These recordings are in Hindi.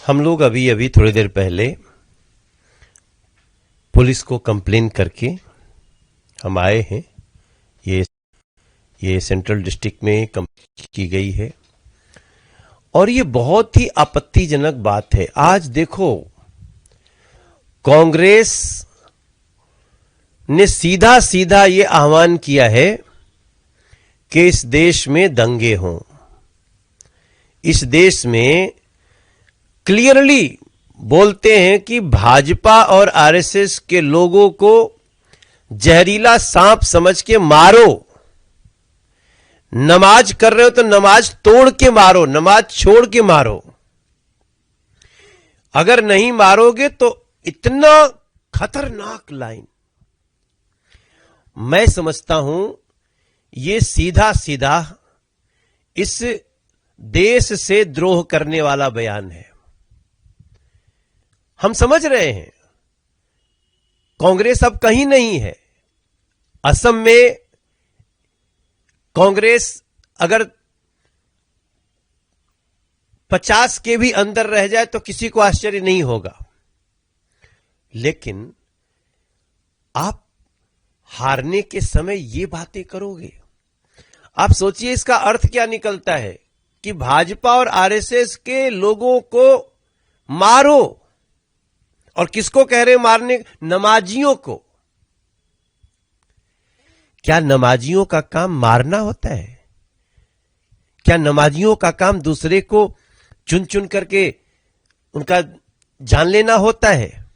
हम लोग अभी अभी थोड़ी देर पहले पुलिस को कंप्लेन करके हम आए हैं। ये सेंट्रल डिस्ट्रिक्ट में कंप्लेन की गई है और ये बहुत ही आपत्तिजनक बात है। आज देखो, कांग्रेस ने सीधा सीधा ये आह्वान किया है कि इस देश में दंगे हों। इस देश में क्लियरली बोलते हैं कि भाजपा और आरएसएस के लोगों को जहरीला सांप समझ के मारो। नमाज कर रहे हो तो नमाज तोड़ के मारो, नमाज छोड़ के मारो। अगर नहीं मारोगे तो इतना खतरनाक लाइन, मैं समझता हूं ये सीधा सीधा इस देश से द्रोह करने वाला बयान है। हम समझ रहे हैं कांग्रेस अब कहीं नहीं है। असम में कांग्रेस अगर 50 के भी अंदर रह जाए तो किसी को आश्चर्य नहीं होगा, लेकिन आप हारने के समय ये बातें करोगे। आप सोचिए इसका अर्थ क्या निकलता है कि भाजपा और आरएसएस के लोगों को मारो। और किसको कह रहे मारने? नमाजियों को। क्या नमाजियों का काम मारना होता है? क्या नमाजियों का काम दूसरे को चुन चुन करके उनका जान लेना होता है?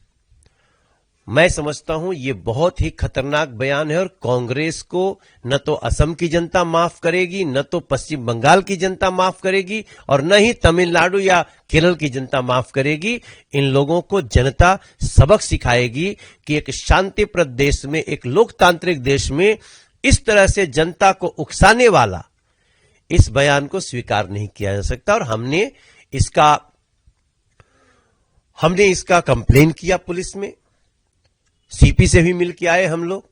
मैं समझता हूं ये बहुत ही खतरनाक बयान है और कांग्रेस को न तो असम की जनता माफ करेगी, न तो पश्चिम बंगाल की जनता माफ करेगी और न ही तमिलनाडु या केरल की जनता माफ करेगी। इन लोगों को जनता सबक सिखाएगी कि एक शांतिप्रद देश में, एक लोकतांत्रिक देश में इस तरह से जनता को उकसाने वाला इस बयान को स्वीकार नहीं किया जा सकता। और हमने इसका कंप्लेन किया पुलिस में। सीपी से भी मिल के आए हम लोग।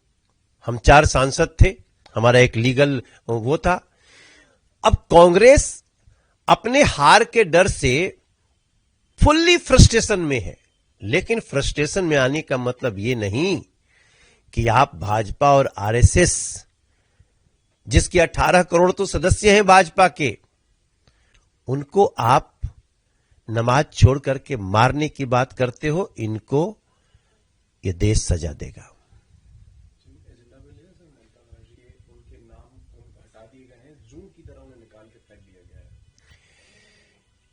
हम 4 सांसद थे, हमारा एक लीगल वो था। अब कांग्रेस अपने हार के डर से फुल्ली फ्रस्ट्रेशन में है, लेकिन फ्रस्ट्रेशन में आने का मतलब ये नहीं कि आप भाजपा और आरएसएस, जिसके 18 करोड़ तो सदस्य हैं भाजपा के, उनको आप नमाज छोड़ करके मारने की बात करते हो। इनको ये देश सजा देगा।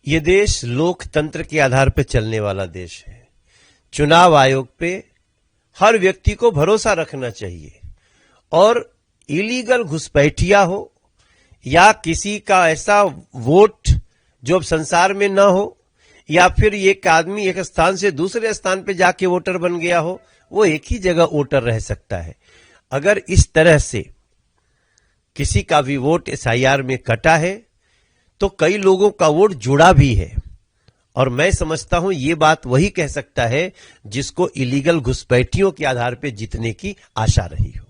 ये देश लोकतंत्र के आधार पर चलने वाला देश है। चुनाव आयोग पे हर व्यक्ति को भरोसा रखना चाहिए और इलीगल घुसपैठिया हो या किसी का ऐसा वोट जो अब संसार में ना हो, या फिर एक आदमी एक स्थान से दूसरे स्थान पे जाके वोटर बन गया हो, वो एक ही जगह वोटर रह सकता है। अगर इस तरह से किसी का भी वोट एसआईआर में कटा है तो कई लोगों का वोट जुड़ा भी है। और मैं समझता हूं ये बात वही कह सकता है जिसको इलीगल घुसपैठियों के आधार पे जीतने की आशा रही हो।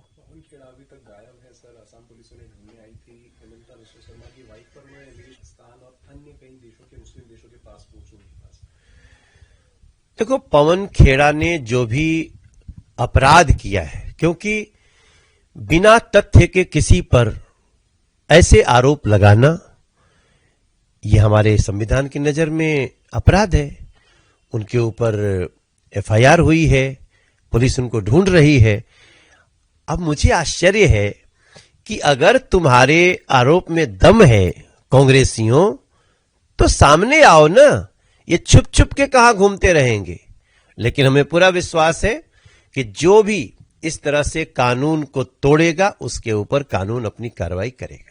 देखो, पवन खेड़ा ने जो भी अपराध किया है, क्योंकि बिना तथ्य के किसी पर ऐसे आरोप लगाना ये हमारे संविधान की नजर में अपराध है। उनके ऊपर एफआईआर हुई है, पुलिस उनको ढूंढ रही है। अब मुझे आश्चर्य है कि अगर तुम्हारे आरोप में दम है कांग्रेसियों, तो सामने आओ ना। ये छुप छुप के कहां घूमते रहेंगे? लेकिन हमें पूरा विश्वास है कि जो भी इस तरह से कानून को तोड़ेगा उसके ऊपर कानून अपनी कार्रवाई करेगा।